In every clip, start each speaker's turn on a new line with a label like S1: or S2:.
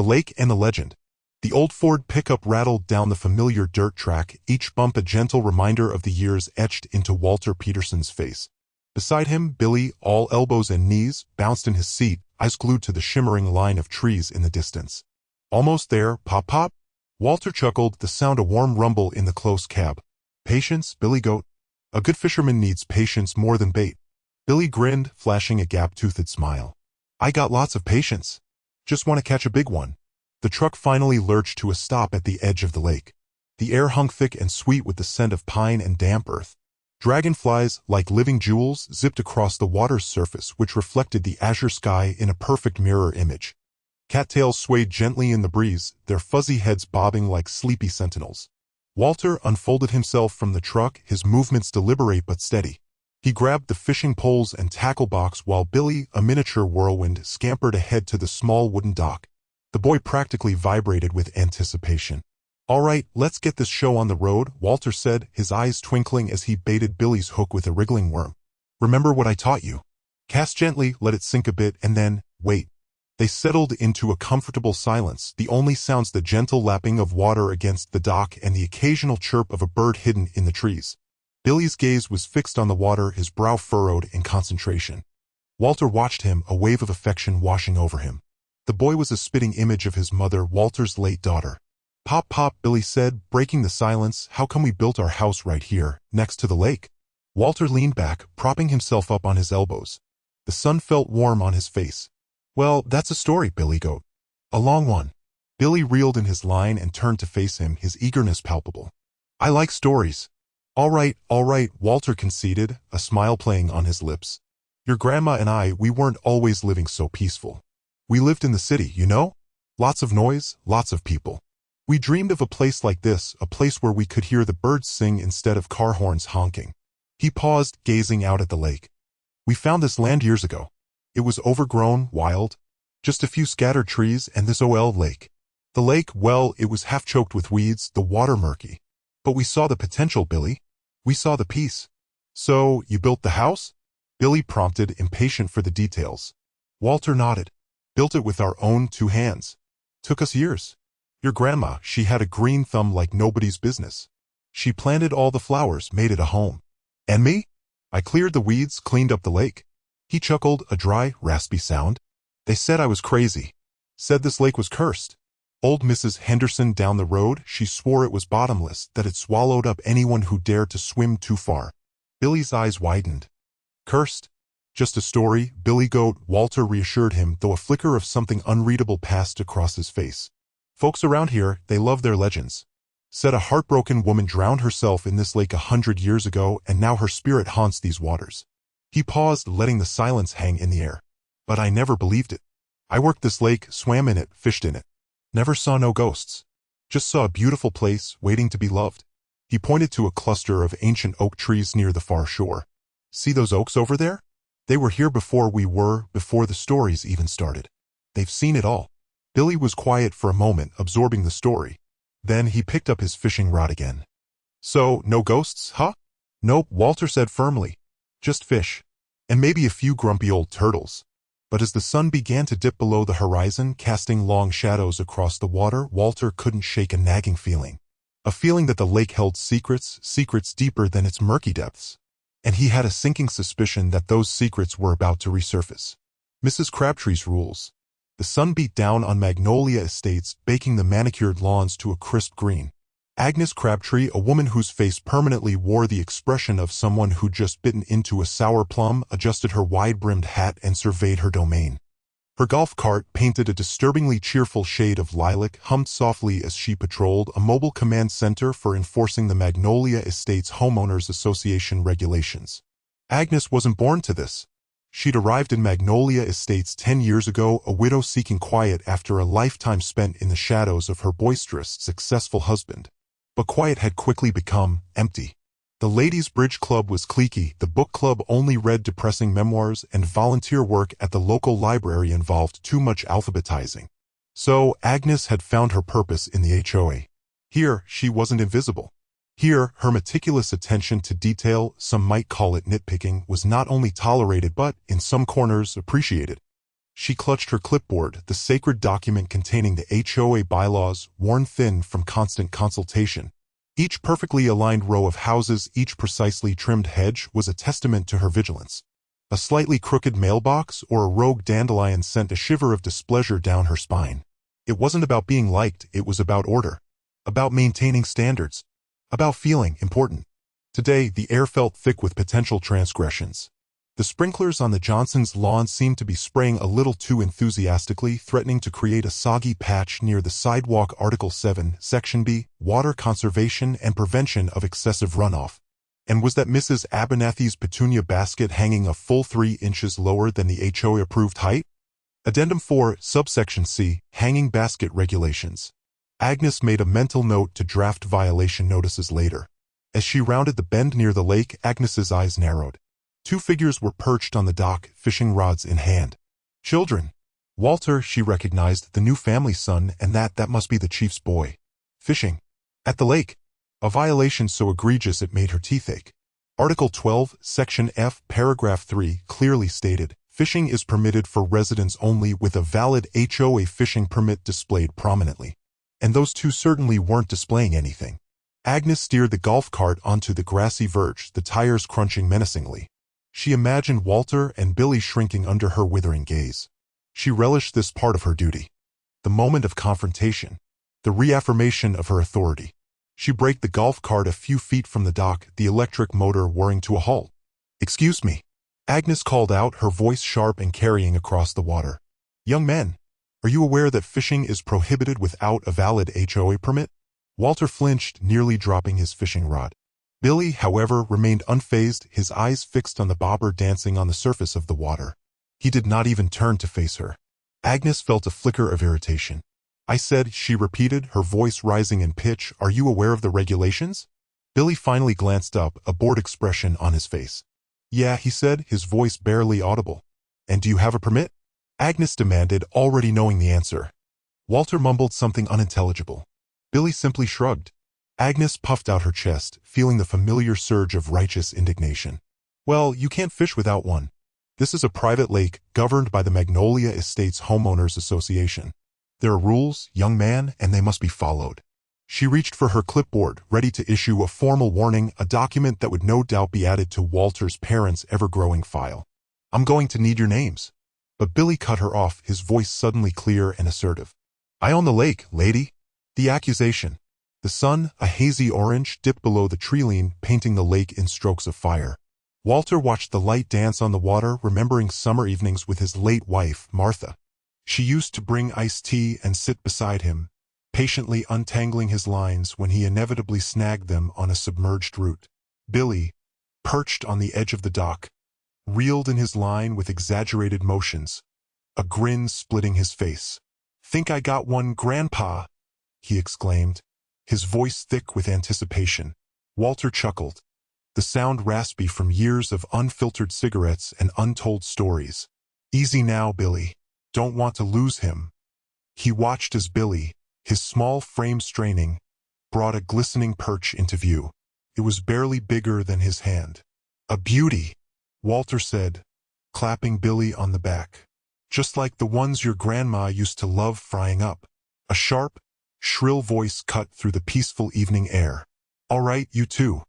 S1: The lake and the legend. The old Ford pickup rattled down the familiar dirt track, each bump a gentle reminder of the years etched into Walter Peterson's face. Beside him, Billy, all elbows and knees, bounced in his seat, eyes glued to the shimmering line of trees in the distance. Almost there, pop pop. Walter chuckled, the sound a warm rumble in the close cab. Patience, Billy goat. A good fisherman needs patience more than bait. Billy grinned, flashing a gap-toothed smile. I got lots of patience. Just want to catch a big one. The truck finally lurched to a stop at the edge of the lake. The air hung thick and sweet with the scent of pine and damp earth. Dragonflies, like living jewels, zipped across the water's surface, which reflected the azure sky in a perfect mirror image. Cattails swayed gently in the breeze, their fuzzy heads bobbing like sleepy sentinels. Walter unfolded himself from the truck, his movements deliberate but steady. He grabbed the fishing poles and tackle box while Billy, a miniature whirlwind, scampered ahead to the small wooden dock. The boy practically vibrated with anticipation. All right, let's get this show on the road, Walter said, his eyes twinkling as he baited Billy's hook with a wriggling worm. Remember what I taught you. Cast gently, let it sink a bit, and then, wait. They settled into a comfortable silence, the only sounds the gentle lapping of water against the dock and the occasional chirp of a bird hidden in the trees. Billy's gaze was fixed on the water, his brow furrowed in concentration. Walter watched him, a wave of affection washing over him. The boy was a spitting image of his mother, Walter's late daughter. Pop, pop, Billy said, breaking the silence. How come we built our house right here, next to the lake? Walter leaned back, propping himself up on his elbows. The sun felt warm on his face. Well, that's a story, Billy goat. A long one. Billy reeled in his line and turned to face him, his eagerness palpable. I like stories. All right, Walter conceded, a smile playing on his lips. Your grandma and I, we weren't always living so peaceful. We lived in the city, you know? Lots of noise, lots of people. We dreamed of a place like this, a place where we could hear the birds sing instead of car horns honking. He paused, gazing out at the lake. We found this land years ago. It was overgrown, wild. Just a few scattered trees and this old lake. The lake, well, it was half choked with weeds, the water murky. But we saw the potential, Billy. We saw the peace. So, you built the house? Billy prompted, impatient for the details. Walter nodded. Built it with our own 2 hands. Took us years. Your grandma, she had a green thumb like nobody's business. She planted all the flowers, made it a home. And me? I cleared the weeds, cleaned up the lake. He chuckled, a dry, raspy sound. They said I was crazy. Said this lake was cursed. Old Mrs. Henderson down the road, she swore it was bottomless, that it swallowed up anyone who dared to swim too far. Billy's eyes widened. Cursed? Just a story, Billy goat, Walter reassured him, though a flicker of something unreadable passed across his face. Folks around here, they love their legends. Said a heartbroken woman drowned herself in this lake 100 years ago, and now her spirit haunts these waters. He paused, letting the silence hang in the air. But I never believed it. I worked this lake, swam in it, fished in it. Never saw no ghosts. Just saw a beautiful place, waiting to be loved. He pointed to a cluster of ancient oak trees near the far shore. See those oaks over there? They were here before the stories even started. They've seen it all. Billy was quiet for a moment, absorbing the story. Then he picked up his fishing rod again. So, no ghosts, huh? Nope, Walter said firmly. Just fish. And maybe a few grumpy old turtles. But as the sun began to dip below the horizon, casting long shadows across the water, Walter couldn't shake a nagging feeling. A feeling that the lake held secrets deeper than its murky depths. And he had a sinking suspicion that those secrets were about to resurface. Mrs. Crabtree's rules. The sun beat down on Magnolia Estates, baking the manicured lawns to a crisp green. Agnes Crabtree, a woman whose face permanently wore the expression of someone who'd just bitten into a sour plum, adjusted her wide-brimmed hat and surveyed her domain. Her golf cart, painted a disturbingly cheerful shade of lilac, hummed softly as she patrolled a mobile command center for enforcing the Magnolia Estates Homeowners Association regulations. Agnes wasn't born to this. She'd arrived in Magnolia Estates 10 years ago, a widow seeking quiet after a lifetime spent in the shadows of her boisterous, successful husband. But quiet had quickly become empty. The Ladies' Bridge Club was cliquey, the book club only read depressing memoirs, and volunteer work at the local library involved too much alphabetizing. So, Agnes had found her purpose in the HOA. Here, she wasn't invisible. Here, her meticulous attention to detail, some might call it nitpicking, was not only tolerated but, in some corners, appreciated. She clutched her clipboard, the sacred document containing the HOA bylaws, worn thin from constant consultation. Each perfectly aligned row of houses, each precisely trimmed hedge, was a testament to her vigilance. A slightly crooked mailbox or a rogue dandelion sent a shiver of displeasure down her spine. It wasn't about being liked, it was about order. About maintaining standards. About feeling important. Today, the air felt thick with potential transgressions. The sprinklers on the Johnsons' lawn seemed to be spraying a little too enthusiastically, threatening to create a soggy patch near the sidewalk. Article 7, Section B, Water Conservation and Prevention of Excessive Runoff. And was that Mrs. Abernathy's petunia basket hanging a full 3 inches lower than the HOA-approved height? Addendum 4, Subsection C, Hanging Basket Regulations. Agnes made a mental note to draft violation notices later. As she rounded the bend near the lake, Agnes's eyes narrowed. 2 figures were perched on the dock, fishing rods in hand. Children. Walter, she recognized, the new family son, and that must be the chief's boy. Fishing. At the lake. A violation so egregious it made her teeth ache. Article 12, Section F, Paragraph 3, clearly stated, fishing is permitted for residents only with a valid HOA fishing permit displayed prominently. And those 2 certainly weren't displaying anything. Agnes steered the golf cart onto the grassy verge, the tires crunching menacingly. She imagined Walter and Billy shrinking under her withering gaze. She relished this part of her duty. The moment of confrontation. The reaffirmation of her authority. She braked the golf cart a few feet from the dock, the electric motor whirring to a halt. "Excuse me," Agnes called out, her voice sharp and carrying across the water. "Young men, are you aware that fishing is prohibited without a valid HOA permit?" Walter flinched, nearly dropping his fishing rod. Billy, however, remained unfazed, his eyes fixed on the bobber dancing on the surface of the water. He did not even turn to face her. Agnes felt a flicker of irritation. "I said," she repeated, her voice rising in pitch, "are you aware of the regulations?" Billy finally glanced up, a bored expression on his face. "Yeah," he said, his voice barely audible. "And do you have a permit?" Agnes demanded, already knowing the answer. Walter mumbled something unintelligible. Billy simply shrugged. Agnes puffed out her chest, feeling the familiar surge of righteous indignation. "Well, you can't fish without one. This is a private lake, governed by the Magnolia Estates Homeowners Association. There are rules, young man, and they must be followed." She reached for her clipboard, ready to issue a formal warning, a document that would no doubt be added to Walter's parents' ever-growing file. "I'm going to need your names." But Billy cut her off, his voice suddenly clear and assertive. "I own the lake, lady." The accusation. The sun, a hazy orange, dipped below the treeline, painting the lake in strokes of fire. Walter watched the light dance on the water, remembering summer evenings with his late wife, Martha. She used to bring iced tea and sit beside him, patiently untangling his lines when he inevitably snagged them on a submerged root. Billy, perched on the edge of the dock, reeled in his line with exaggerated motions, a grin splitting his face. "Think I got one, Grandpa," he exclaimed, his voice thick with anticipation. Walter chuckled, the sound raspy from years of unfiltered cigarettes and untold stories. "Easy now, Billy. Don't want to lose him." He watched as Billy, his small frame straining, brought a glistening perch into view. It was barely bigger than his hand. "A beauty," Walter said, clapping Billy on the back. "Just like the ones your grandma used to love frying up." A sharp, shrill voice cut through the peaceful evening air. "All right, you two.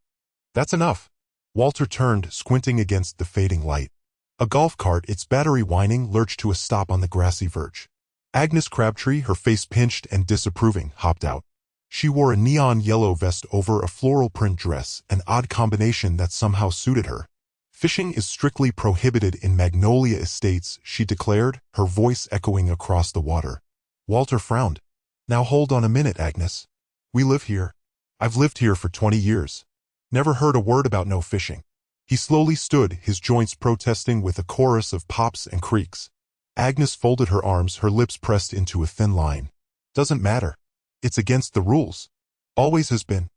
S1: That's enough." Walter turned, squinting against the fading light. A golf cart, its battery whining, lurched to a stop on the grassy verge. Agnes Crabtree, her face pinched and disapproving, hopped out. She wore a neon yellow vest over a floral print dress, an odd combination that somehow suited her. "Fishing is strictly prohibited in Magnolia Estates," she declared, her voice echoing across the water. Walter frowned. "Now hold on a minute, Agnes. We live here. I've lived here for 20 years. Never heard a word about no fishing." He slowly stood, his joints protesting with a chorus of pops and creaks. Agnes folded her arms, her lips pressed into a thin line. "Doesn't matter. It's against the rules. Always has been."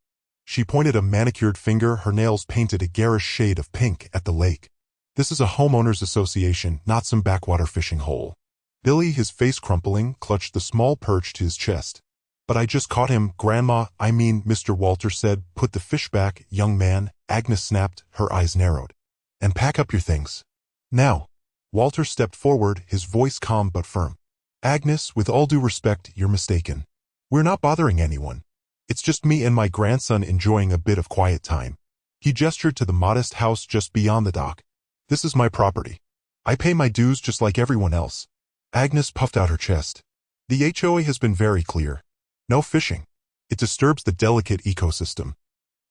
S1: She pointed a manicured finger, her nails painted a garish shade of pink, at the lake. "This is a homeowners association, not some backwater fishing hole." Billy, his face crumpling, clutched the small perch to his chest. "But I just caught him, Grandma, I mean," Mr. Walter said. "Put the fish back, young man," Agnes snapped, her eyes narrowed. "And pack up your things. Now." Walter stepped forward, his voice calm but firm. Agnes, with all due respect, you're mistaken. We're not bothering anyone. It's just me and my grandson enjoying a bit of quiet time. He gestured to the modest house just beyond the dock. This is my property. I pay my dues just like everyone else. Agnes puffed out her chest. The HOA has been very clear. No fishing. It disturbs the delicate ecosystem.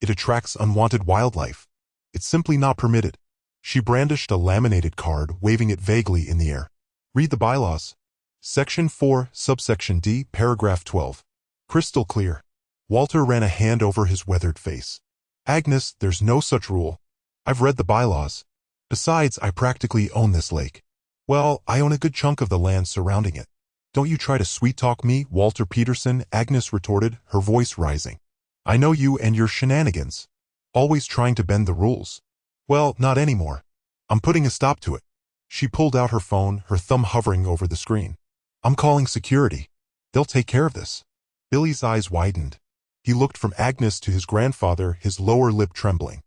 S1: It attracts unwanted wildlife. It's simply not permitted. She brandished a laminated card, waving it vaguely in the air. Read the bylaws. Section 4, subsection D, paragraph 12. Crystal clear. Walter ran a hand over his weathered face. Agnes, there's no such rule. I've read the bylaws. Besides, I practically own this lake. Well, I own a good chunk of the land surrounding it. Don't you try to sweet-talk me, Walter Peterson, Agnes retorted, her voice rising. I know you and your shenanigans. Always trying to bend the rules. Well, not anymore. I'm putting a stop to it. She pulled out her phone, her thumb hovering over the screen. I'm calling security. They'll take care of this. Billy's eyes widened. He looked from Agnes to his grandfather, his lower lip trembling.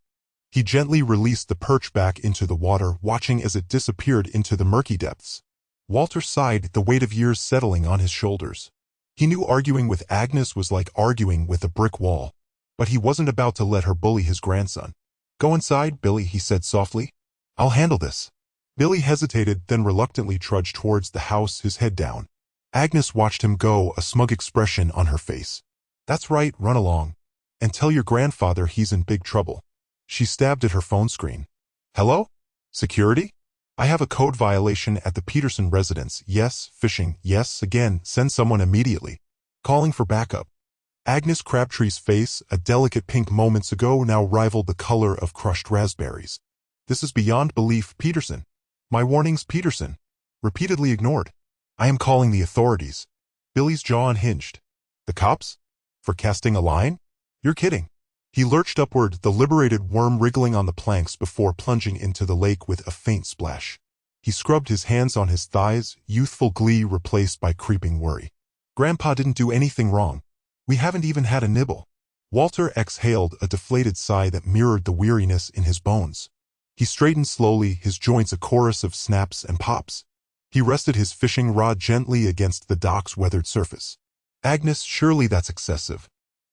S1: He gently released the perch back into the water, watching as it disappeared into the murky depths. Walter sighed, the weight of years settling on his shoulders. He knew arguing with Agnes was like arguing with a brick wall. But he wasn't about to let her bully his grandson. Go inside, Billy, he said softly. I'll handle this. Billy hesitated, then reluctantly trudged towards the house, his head down. Agnes watched him go, a smug expression on her face. That's right, run along. And tell your grandfather he's in big trouble. She stabbed at her phone screen. Hello? Security? I have a code violation at the Peterson residence. Yes, fishing. Yes, again, send someone immediately. Calling for backup. Agnes Crabtree's face, a delicate pink moments ago, now rivaled the color of crushed raspberries. This is beyond belief, Peterson. My warnings, Peterson. Repeatedly ignored. I am calling the authorities. Billy's jaw unhinged. The cops? For casting a line? You're kidding. He lurched upward, the liberated worm wriggling on the planks before plunging into the lake with a faint splash. He scrubbed his hands on his thighs, youthful glee replaced by creeping worry. Grandpa didn't do anything wrong. We haven't even had a nibble. Walter exhaled a deflated sigh that mirrored the weariness in his bones. He straightened slowly, his joints a chorus of snaps and pops. He rested his fishing rod gently against the dock's weathered surface. Agnes, surely that's excessive.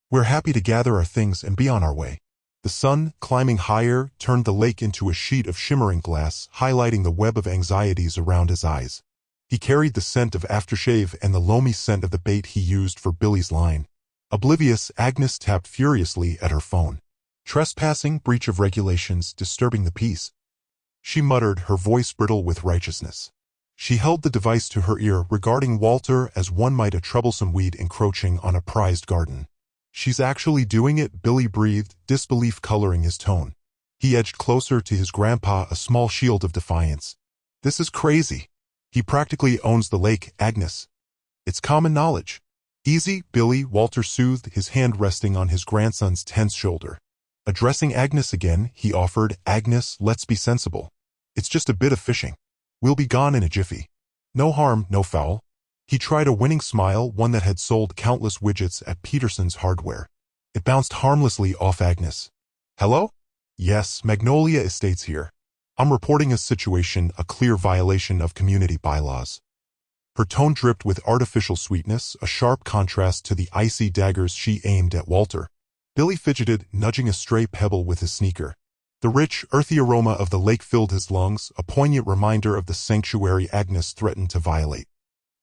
S1: We're happy to gather our things and be on our way. The sun, climbing higher, turned the lake into a sheet of shimmering glass, highlighting the web of anxieties around his eyes. He carried the scent of aftershave and the loamy scent of the bait he used for Billy's line. Oblivious, Agnes tapped furiously at her phone. Trespassing, breach of regulations, disturbing the peace. She muttered, her voice brittle with righteousness. She held the device to her ear, regarding Walter as one might a troublesome weed encroaching on a prized garden. She's actually doing it, Billy breathed, disbelief coloring his tone. He edged closer to his grandpa, a small shield of defiance. This is crazy. He practically owns the lake, Agnes. It's common knowledge. Easy, Billy, Walter soothed, his hand resting on his grandson's tense shoulder. Addressing Agnes again, he offered, Agnes, let's be sensible. It's just a bit of fishing. We'll be gone in a jiffy. No harm, no foul. He tried a winning smile, one that had sold countless widgets at Peterson's Hardware. It bounced harmlessly off Agnes. Hello? Yes, Magnolia Estates here. I'm reporting a situation, a clear violation of community bylaws. Her tone dripped with artificial sweetness, a sharp contrast to the icy daggers she aimed at Walter. Billy fidgeted, nudging a stray pebble with his sneaker. The rich, earthy aroma of the lake filled his lungs, a poignant reminder of the sanctuary Agnes threatened to violate.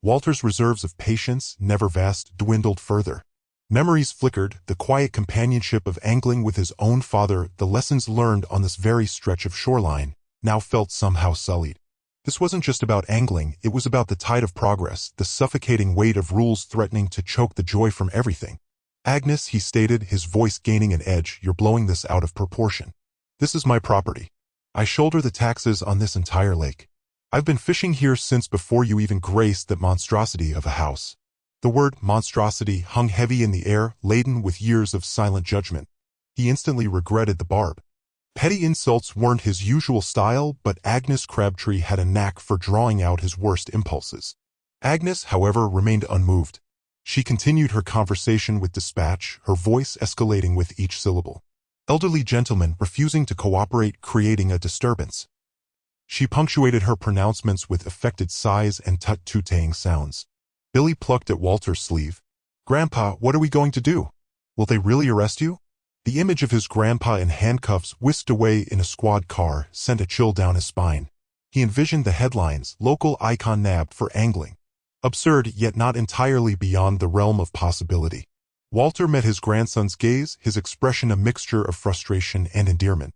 S1: Walter's reserves of patience, never vast, dwindled further. Memories flickered, the quiet companionship of angling with his own father, the lessons learned on this very stretch of shoreline, now felt somehow sullied. This wasn't just about angling, it was about the tide of progress, the suffocating weight of rules threatening to choke the joy from everything. Agnes, he stated, his voice gaining an edge, you're blowing this out of proportion. This is my property. I shoulder the taxes on this entire lake. I've been fishing here since before you even graced that monstrosity of a house. The word monstrosity hung heavy in the air, laden with years of silent judgment. He instantly regretted the barb. Petty insults weren't his usual style, but Agnes Crabtree had a knack for drawing out his worst impulses. Agnes, however, remained unmoved. She continued her conversation with dispatch, her voice escalating with each syllable. Elderly gentlemen refusing to cooperate, creating a disturbance. She punctuated her pronouncements with affected sighs and tut-tooting sounds. Billy plucked at Walter's sleeve. "Grandpa, what are we going to do? Will they really arrest you?" The image of his grandpa in handcuffs whisked away in a squad car sent a chill down his spine. He envisioned the headlines, "Local icon nabbed for angling." Absurd, yet not entirely beyond the realm of possibility. Walter met his grandson's gaze, his expression a mixture of frustration and endearment.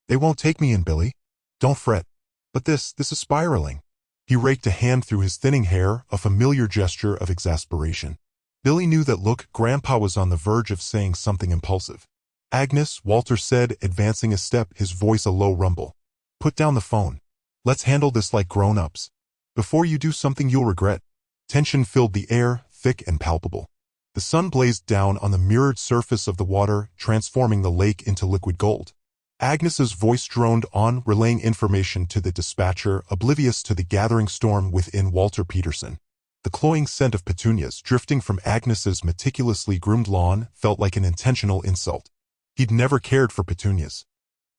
S1: "They won't take me in, Billy. Don't fret. But this is spiraling." He raked a hand through his thinning hair, a familiar gesture of exasperation. Billy knew that look. Grandpa was on the verge of saying something impulsive. "Agnes," Walter said, advancing a step, his voice a low rumble. "Put down the phone. Let's handle this like grown-ups. Before you do something you'll regret." Tension filled the air, thick and palpable. The sun blazed down on the mirrored surface of the water, transforming the lake into liquid gold. Agnes's voice droned on, relaying information to the dispatcher, oblivious to the gathering storm within Walter Peterson. The cloying scent of petunias drifting from Agnes's meticulously groomed lawn felt like an intentional insult. He'd never cared for petunias.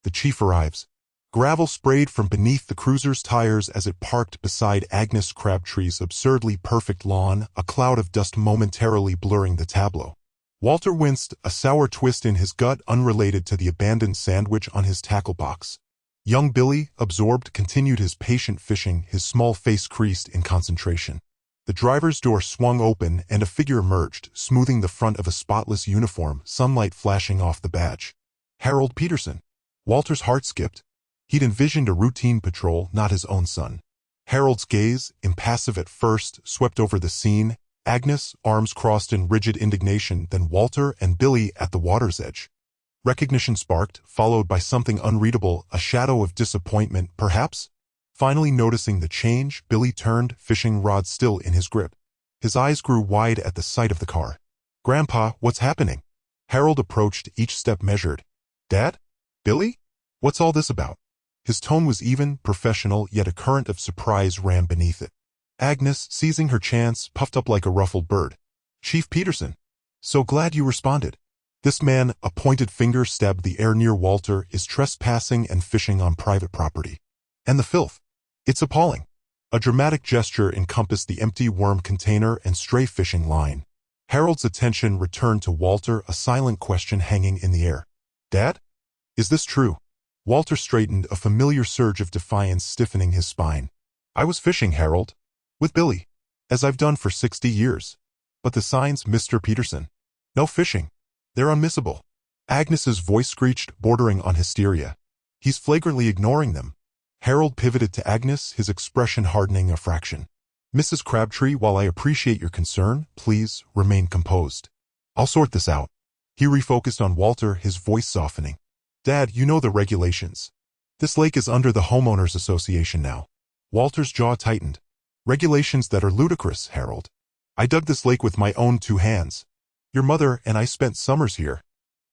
S1: The chief arrives. Gravel sprayed from beneath the cruiser's tires as it parked beside Agnes Crabtree's absurdly perfect lawn, a cloud of dust momentarily blurring the tableau. Walter winced, a sour twist in his gut unrelated to the abandoned sandwich on his tackle box. Young Billy, absorbed, continued his patient fishing, his small face creased in concentration. The driver's door swung open and a figure emerged, smoothing the front of a spotless uniform, sunlight flashing off the badge. Harold Peterson. Walter's heart skipped. He'd envisioned a routine patrol, not his own son. Harold's gaze, impassive at first, swept over the scene. Agnes, arms crossed in rigid indignation, then Walter and Billy at the water's edge. Recognition sparked, followed by something unreadable, a shadow of disappointment, perhaps? Finally noticing the change, Billy turned, fishing rod still in his grip. His eyes grew wide at the sight of the car. "Grandpa, what's happening?" Harold approached, each step measured. "Dad? Billy? What's all this about?" His tone was even, professional, yet a current of surprise ran beneath it. Agnes, seizing her chance, puffed up like a ruffled bird. "Chief Peterson. So glad you responded. This man," a pointed finger stabbed the air near Walter, "is trespassing and fishing on private property. And the filth. It's appalling." A dramatic gesture encompassed the empty worm container and stray fishing line. Harold's attention returned to Walter, a silent question hanging in the air. "Dad? Is this true?" Walter straightened, a familiar surge of defiance stiffening his spine. "I was fishing, Harold. With Billy. As I've done for 60 years. But the signs, Mr. Peterson. No fishing. They're unmissable." Agnes's voice screeched, bordering on hysteria. "He's flagrantly ignoring them." Harold pivoted to Agnes, his expression hardening a fraction. "Mrs. Crabtree, while I appreciate your concern, please remain composed. I'll sort this out." He refocused on Walter, his voice softening. "Dad, you know the regulations. This lake is under the Homeowners Association now." Walter's jaw tightened. "Regulations that are ludicrous, Harold. I dug this lake with my own 2 hands. Your mother and I spent summers here.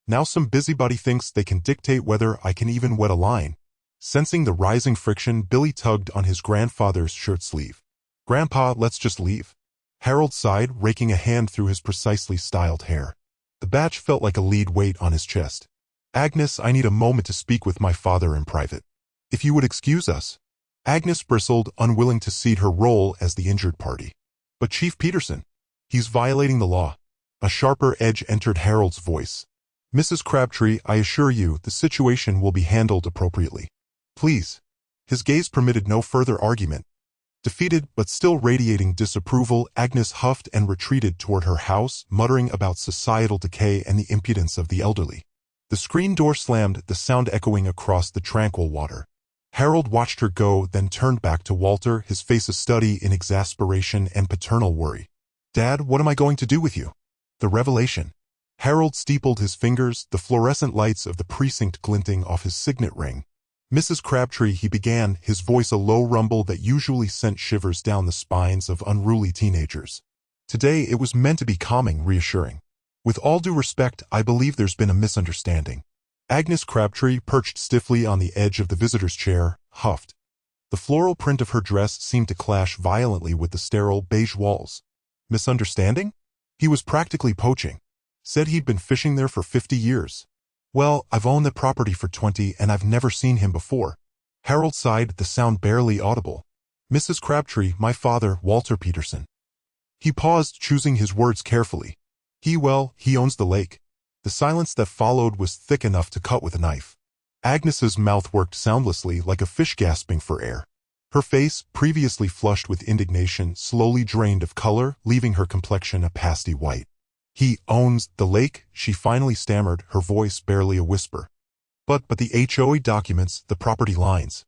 S1: Now some busybody thinks they can dictate whether I can even wet a line." Sensing the rising friction, Billy tugged on his grandfather's shirt sleeve. "Grandpa, let's just leave." Harold sighed, raking a hand through his precisely styled hair. The badge felt like a lead weight on his chest. "Agnes, I need a moment to speak with my father in private. If you would excuse us." Agnes bristled, unwilling to cede her role as the injured party. "But Chief Peterson, he's violating the law." A sharper edge entered Harold's voice. "Mrs. Crabtree, I assure you, the situation will be handled appropriately. Please." His gaze permitted no further argument. Defeated, but still radiating disapproval, Agnes huffed and retreated toward her house, muttering about societal decay and the impudence of the elderly. The screen door slammed, the sound echoing across the tranquil water. Harold watched her go, then turned back to Walter, his face a study in exasperation and paternal worry. "Dad, what am I going to do with you?" The revelation. Harold steepled his fingers, the fluorescent lights of the precinct glinting off his signet ring. "Mrs. Crabtree," he began, his voice a low rumble that usually sent shivers down the spines of unruly teenagers. Today it was meant to be calming, reassuring. "With all due respect, I believe there's been a misunderstanding." Agnes Crabtree, perched stiffly on the edge of the visitor's chair, huffed. The floral print of her dress seemed to clash violently with the sterile beige walls. "Misunderstanding?" He was practically poaching. Said he'd been fishing there for 50 years. "Well, I've owned the property for 20 and I've never seen him before." Harold sighed, the sound barely audible. Mrs. Crabtree, my father, Walter Peterson. He paused, choosing his words carefully. He owns the lake. The silence that followed was thick enough to cut with a knife. Agnes's mouth worked soundlessly like a fish gasping for air. Her face, previously flushed with indignation, slowly drained of color, leaving her complexion a pasty white. He owns the lake, she finally stammered, her voice barely a whisper. But the HOA documents, the property lines.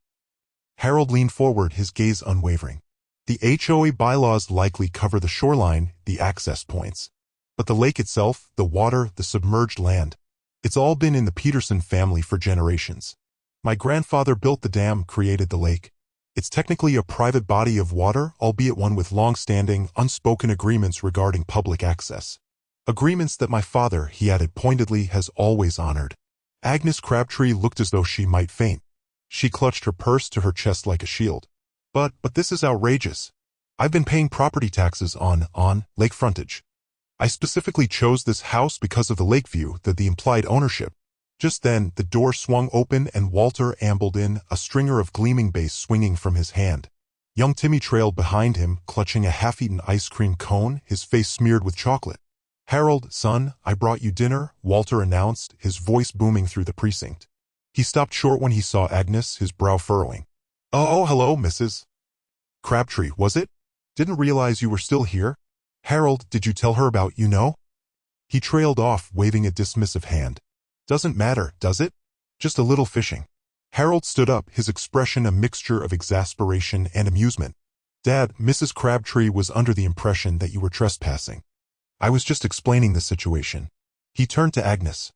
S1: Harold leaned forward, his gaze unwavering. The HOA bylaws likely cover the shoreline, the access points. But the lake itself, the water, the submerged land, it's all been in the Peterson family for generations. My grandfather built the dam, created the lake. It's technically a private body of water, albeit one with long-standing, unspoken agreements regarding public access. Agreements that my father, he added pointedly, has always honored. Agnes Crabtree looked as though she might faint. She clutched her purse to her chest like a shield. But this is outrageous. I've been paying property taxes on lake frontage. I specifically chose this house because of the lake view, the implied ownership. Just then, the door swung open and Walter ambled in, a stringer of gleaming base swinging from his hand. Young Timmy trailed behind him, clutching a half-eaten ice cream cone, his face smeared with chocolate. Harold, son, I brought you dinner, Walter announced, his voice booming through the precinct. He stopped short when he saw Agnes, his brow furrowing. Oh, hello, Mrs. Crabtree, was it? Didn't realize you were still here. Harold, did you tell her about you? He trailed off, waving a dismissive hand. Doesn't matter, does it? Just a little fishing. Harold stood up, his expression a mixture of exasperation and amusement. Dad, Mrs. Crabtree was under the impression that you were trespassing. I was just explaining the situation. He turned to Agnes.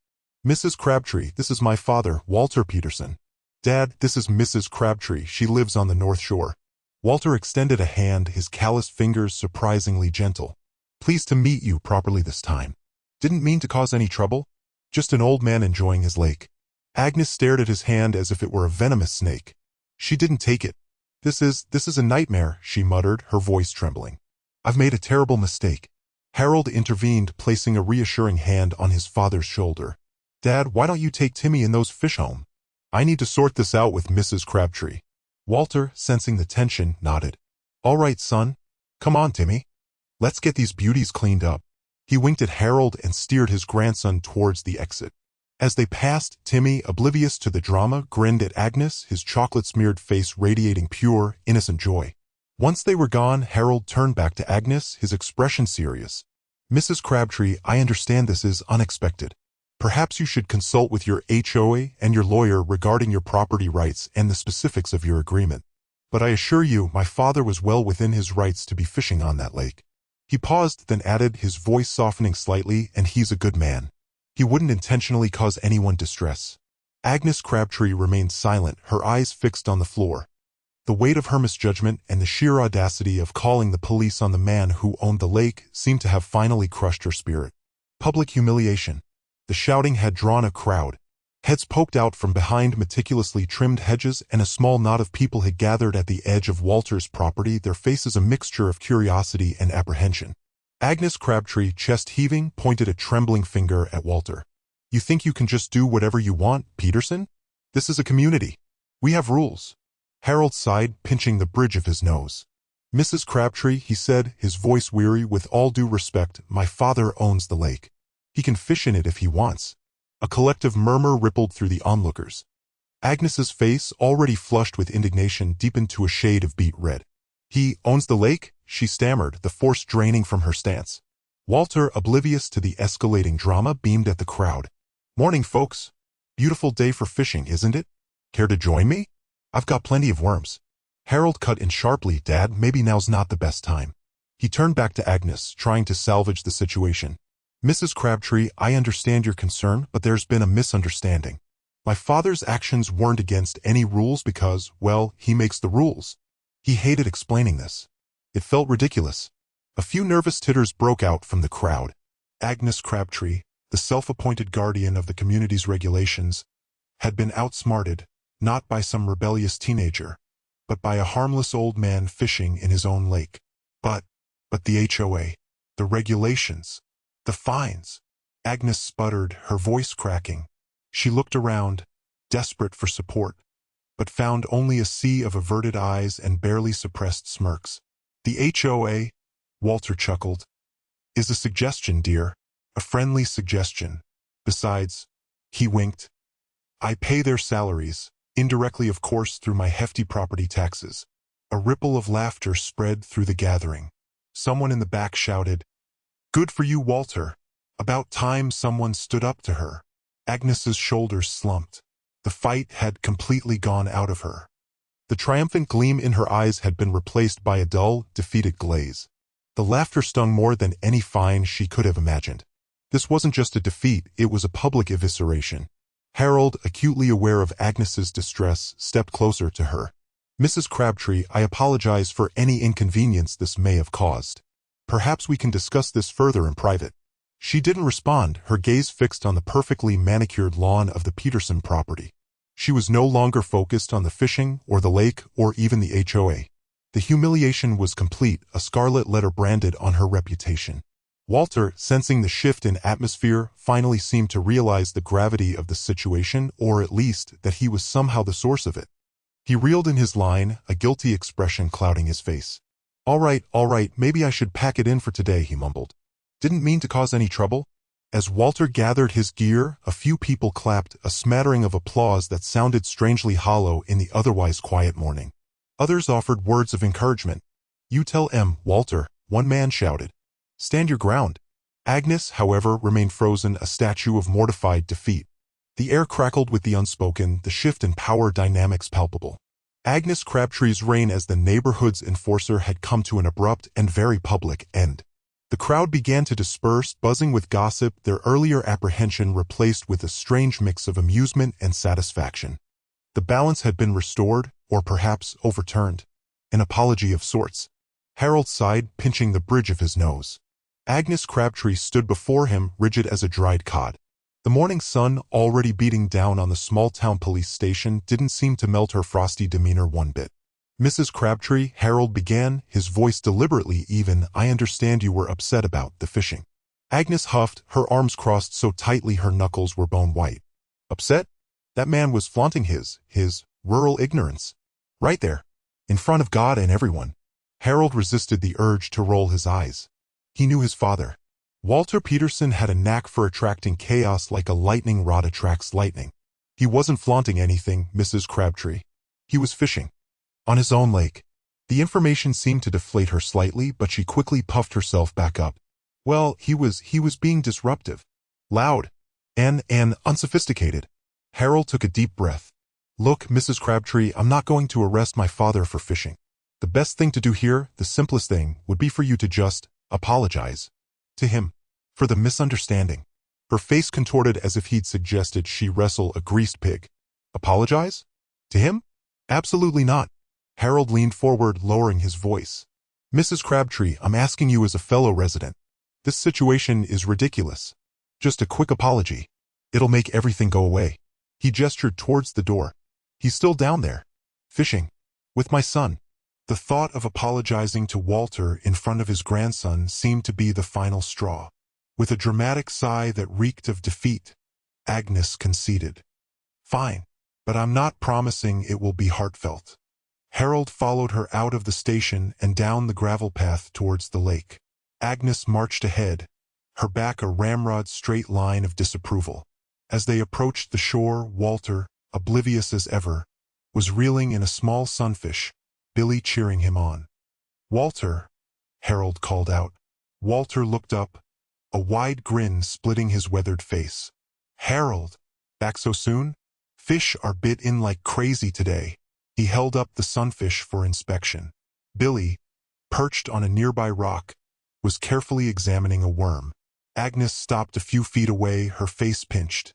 S1: Mrs. Crabtree, this is my father, Walter Peterson. Dad, this is Mrs. Crabtree, she lives on the North Shore. Walter extended a hand, his calloused fingers surprisingly gentle. Pleased to meet you properly this time. Didn't mean to cause any trouble. Just an old man enjoying his lake. Agnes stared at his hand as if it were a venomous snake. She didn't take it. This is a nightmare, she muttered, her voice trembling. I've made a terrible mistake. Harold intervened, placing a reassuring hand on his father's shoulder. Dad, why don't you take Timmy and those fish home? I need to sort this out with Mrs. Crabtree. Walter, sensing the tension, nodded. All right, son. Come on, Timmy. Let's get these beauties cleaned up. He winked at Harold and steered his grandson towards the exit. As they passed, Timmy, oblivious to the drama, grinned at Agnes, his chocolate-smeared face radiating pure, innocent joy. Once they were gone, Harold turned back to Agnes, his expression serious. Mrs. Crabtree, I understand this is unexpected. Perhaps you should consult with your HOA and your lawyer regarding your property rights and the specifics of your agreement. But I assure you, my father was well within his rights to be fishing on that lake. He paused, then added, his voice softening slightly, and he's a good man. He wouldn't intentionally cause anyone distress. Agnes Crabtree remained silent, her eyes fixed on the floor. The weight of her misjudgment and the sheer audacity of calling the police on the man who owned the lake seemed to have finally crushed her spirit. Public humiliation. The shouting had drawn a crowd. Heads poked out from behind meticulously trimmed hedges, and a small knot of people had gathered at the edge of Walter's property, their faces a mixture of curiosity and apprehension. Agnes Crabtree, chest heaving, pointed a trembling finger at Walter. You think you can just do whatever you want, Peterson? This is a community. We have rules. Harold sighed, pinching the bridge of his nose. Mrs. Crabtree, he said, his voice weary, with all due respect, my father owns the lake. He can fish in it if he wants. A collective murmur rippled through the onlookers. Agnes's face, already flushed with indignation, deepened to a shade of beet red. He owns the lake? She stammered, the force draining from her stance. Walter, oblivious to the escalating drama, beamed at the crowd. Morning, folks. Beautiful day for fishing, isn't it? Care to join me? I've got plenty of worms. Harold cut in sharply, Dad, maybe now's not the best time. He turned back to Agnes, trying to salvage the situation. Mrs. Crabtree, I understand your concern, but there's been a misunderstanding. My father's actions weren't against any rules because, well, he makes the rules. He hated explaining this. It felt ridiculous. A few nervous titters broke out from the crowd. Agnes Crabtree, the self-appointed guardian of the community's regulations, had been outsmarted, not by some rebellious teenager, but by a harmless old man fishing in his own lake. But the HOA, the regulations, the fines. Agnes sputtered, her voice cracking. She looked around, desperate for support. but found only a sea of averted eyes and barely suppressed smirks. The HOA, Walter chuckled, is a suggestion, dear. A friendly suggestion. Besides, he winked, I pay their salaries, indirectly of course through my hefty property taxes. A ripple of laughter spread through the gathering. Someone in the back shouted, Good for you, Walter. About time someone stood up to her. Agnes's shoulders slumped. The fight had completely gone out of her. The triumphant gleam in her eyes had been replaced by a dull, defeated glaze. The laughter stung more than any fine she could have imagined. This wasn't just a defeat, it was a public evisceration. Harold, acutely aware of Agnes's distress, stepped closer to her. Mrs. Crabtree, I apologize for any inconvenience this may have caused. Perhaps we can discuss this further in private. She didn't respond, her gaze fixed on the perfectly manicured lawn of the Peterson property. She was no longer focused on the fishing, or the lake, or even the HOA. The humiliation was complete, a scarlet letter branded on her reputation. Walter, sensing the shift in atmosphere, finally seemed to realize the gravity of the situation, or at least that he was somehow the source of it. He reeled in his line, a guilty expression clouding his face. All right, maybe I should pack it in for today, he mumbled. Didn't mean to cause any trouble. As Walter gathered his gear, a few people clapped, a smattering of applause that sounded strangely hollow in the otherwise quiet morning. Others offered words of encouragement. You tell M, Walter, one man shouted. Stand your ground. Agnes, however, remained frozen, a statue of mortified defeat. The air crackled with the unspoken, the shift in power dynamics palpable. Agnes Crabtree's reign as the neighborhood's enforcer had come to an abrupt and very public end. The crowd began to disperse, buzzing with gossip, their earlier apprehension replaced with a strange mix of amusement and satisfaction. The balance had been restored, or perhaps overturned. An apology of sorts. Harold sighed, pinching the bridge of his nose. Agnes Crabtree stood before him, rigid as a dried cod. The morning sun, already beating down on the small-town police station, didn't seem to melt her frosty demeanor one bit. Mrs. Crabtree, Harold began, his voice deliberately even, I understand you were upset about the fishing. Agnes huffed, her arms crossed so tightly her knuckles were bone white. Upset? That man was flaunting his rural ignorance. Right there. In front of God and everyone. Harold resisted the urge to roll his eyes. He knew his father. Walter Peterson had a knack for attracting chaos like a lightning rod attracts lightning. He wasn't flaunting anything, Mrs. Crabtree. He was fishing. On his own lake. The information seemed to deflate her slightly, but she quickly puffed herself back up. Well, he was being disruptive. Loud. And unsophisticated. Harold took a deep breath. Look, Mrs. Crabtree, I'm not going to arrest my father for fishing. The best thing to do here, the simplest thing, would be for you to just apologize. To him. For the misunderstanding. Her face contorted as if he'd suggested she wrestle a greased pig. Apologize? To him? Absolutely not. Harold leaned forward, lowering his voice. Mrs. Crabtree, I'm asking you as a fellow resident. This situation is ridiculous. Just a quick apology. It'll make everything go away. He gestured towards the door. He's still down there. Fishing. With my son. The thought of apologizing to Walter in front of his grandson seemed to be the final straw. With a dramatic sigh that reeked of defeat, Agnes conceded. Fine, but I'm not promising it will be heartfelt. Harold followed her out of the station and down the gravel path towards the lake. Agnes marched ahead, her back a ramrod straight line of disapproval. As they approached the shore, Walter, oblivious as ever, was reeling in a small sunfish, Billy cheering him on. Walter, Harold called out. Walter looked up, a wide grin splitting his weathered face. Harold, back so soon? Fish are bit in like crazy today. He held up the sunfish for inspection. Billy, perched on a nearby rock, was carefully examining a worm. Agnes stopped a few feet away, her face pinched.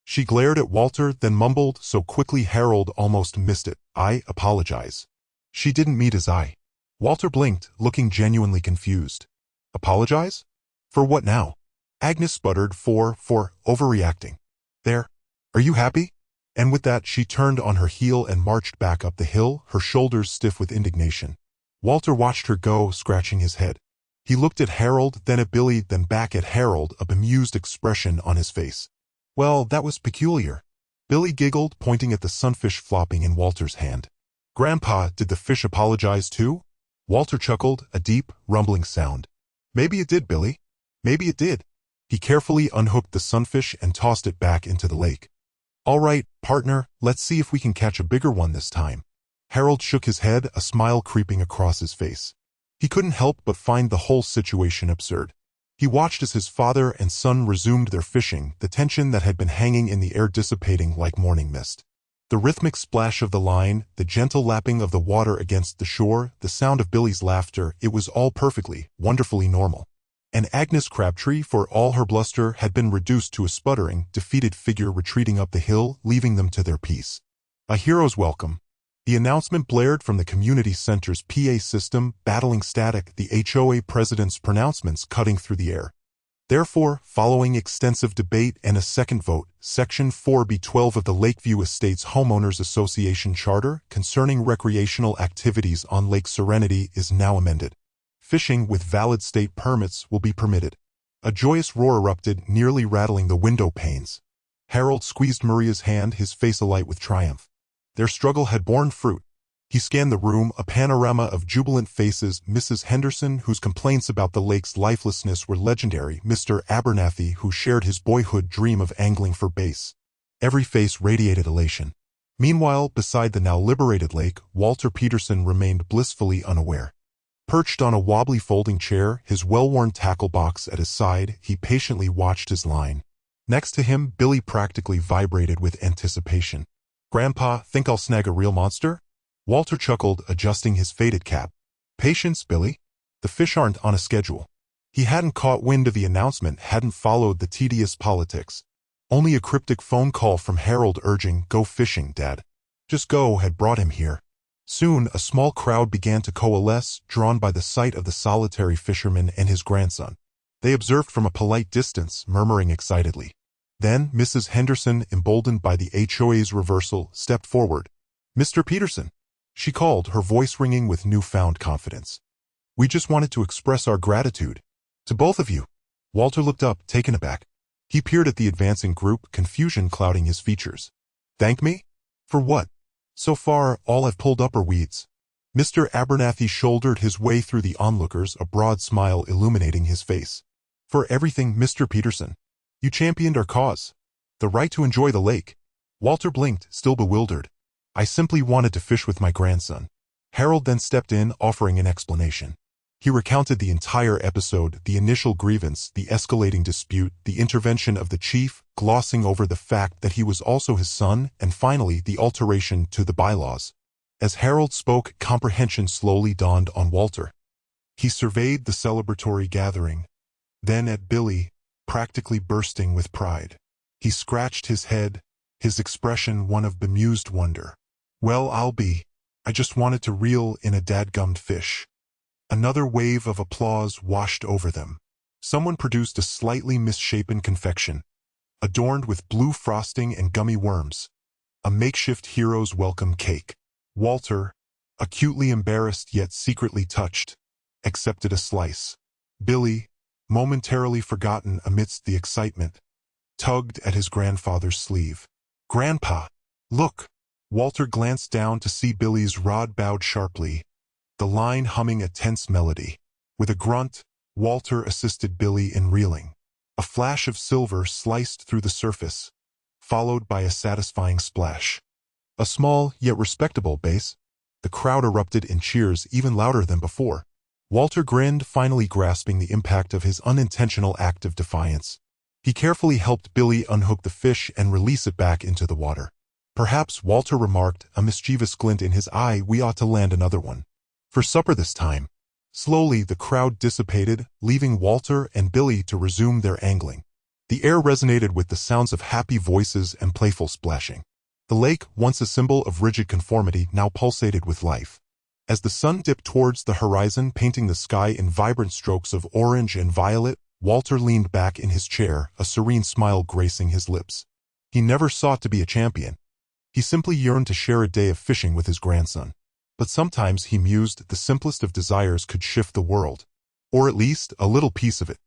S1: She glared at Walter, then mumbled so quickly Harold almost missed it. I apologize. She didn't meet his eye. Walter blinked, looking genuinely confused. Apologize? For what now? Agnes sputtered, for overreacting. There. Are you happy? And with that she turned on her heel and marched back up the hill, her shoulders stiff with indignation. Walter watched her go, scratching his head. He looked at Harold, then at Billy, then back at Harold, a bemused expression on his face. Well, that was peculiar. Billy giggled, pointing at the sunfish flopping in Walter's hand. Grandpa, did the fish apologize too? Walter chuckled, a deep, rumbling sound. Maybe it did, Billy. Maybe it did. He carefully unhooked the sunfish and tossed it back into the lake. All right, partner, let's see if we can catch a bigger one this time. Harold shook his head, a smile creeping across his face. He couldn't help but find the whole situation absurd. He watched as his father and son resumed their fishing, the tension that had been hanging in the air dissipating like morning mist. The rhythmic splash of the line, the gentle lapping of the water against the shore, the sound of Billy's laughter, it was all perfectly, wonderfully normal. And Agnes Crabtree, for all her bluster, had been reduced to a sputtering, defeated figure retreating up the hill, leaving them to their peace. A hero's welcome. The announcement blared from the community center's PA system, battling static, the HOA president's pronouncements cutting through the air. Therefore, following extensive debate and a second vote, Section 4B12 of the Lakeview Estates Homeowners Association Charter concerning recreational activities on Lake Serenity is now amended. Fishing with valid state permits will be permitted. A joyous roar erupted, nearly rattling the window panes. Harold squeezed Maria's hand, his face alight with triumph. Their struggle had borne fruit. He scanned the room, a panorama of jubilant faces, Mrs. Henderson, whose complaints about the lake's lifelessness were legendary, Mr. Abernathy, who shared his boyhood dream of angling for bass. Every face radiated elation. Meanwhile, beside the now liberated lake, Walter Peterson remained blissfully unaware. Perched on a wobbly folding chair, his well-worn tackle box at his side, he patiently watched his line. Next to him, Billy practically vibrated with anticipation. Grandpa, think I'll snag a real monster? Walter chuckled, adjusting his faded cap. Patience, Billy. The fish aren't on a schedule. He hadn't caught wind of the announcement, hadn't followed the tedious politics. Only a cryptic phone call from Harold urging, "Go fishing, Dad. Just go," had brought him here. Soon, a small crowd began to coalesce, drawn by the sight of the solitary fisherman and his grandson. They observed from a polite distance, murmuring excitedly. Then, Mrs. Henderson, emboldened by the HOA's reversal, stepped forward. "Mr. Peterson," she called, her voice ringing with newfound confidence. "We just wanted to express our gratitude. To both of you." Walter looked up, taken aback. He peered at the advancing group, confusion clouding his features. "Thank me? For what? So far, all I've pulled up are weeds." Mr. Abernathy shouldered his way through the onlookers, a broad smile illuminating his face. "For everything, Mr. Peterson. You championed our cause. The right to enjoy the lake." Walter blinked, still bewildered. "I simply wanted to fish with my grandson." Harold then stepped in, offering an explanation. He recounted the entire episode, the initial grievance, the escalating dispute, the intervention of the chief, glossing over the fact that he was also his son, and finally the alteration to the bylaws. As Harold spoke, comprehension slowly dawned on Walter. He surveyed the celebratory gathering, then at Billy, practically bursting with pride. He scratched his head, his expression one of bemused wonder. "Well, I just wanted to reel in a dadgummed fish." Another wave of applause washed over them. Someone produced a slightly misshapen confection, adorned with blue frosting and gummy worms. A makeshift hero's welcome cake. Walter, acutely embarrassed yet secretly touched, accepted a slice. Billy, momentarily forgotten amidst the excitement, tugged at his grandfather's sleeve. "Grandpa, look!" Walter glanced down to see Billy's rod bowed sharply, the line humming a tense melody. With a grunt, Walter assisted Billy in reeling. A flash of silver sliced through the surface, followed by a satisfying splash. A small, yet respectable bass. The crowd erupted in cheers even louder than before. Walter grinned, finally grasping the impact of his unintentional act of defiance. He carefully helped Billy unhook the fish and release it back into the water. "Perhaps," Walter remarked, a mischievous glint in his eye, "we ought to land another one. For supper this time." Slowly, the crowd dissipated, leaving Walter and Billy to resume their angling. The air resonated with the sounds of happy voices and playful splashing. The lake, once a symbol of rigid conformity, now pulsated with life. As the sun dipped towards the horizon, painting the sky in vibrant strokes of orange and violet, Walter leaned back in his chair, a serene smile gracing his lips. He never sought to be a champion. He simply yearned to share a day of fishing with his grandson. But sometimes, he mused, the simplest of desires could shift the world. Or at least, a little piece of it.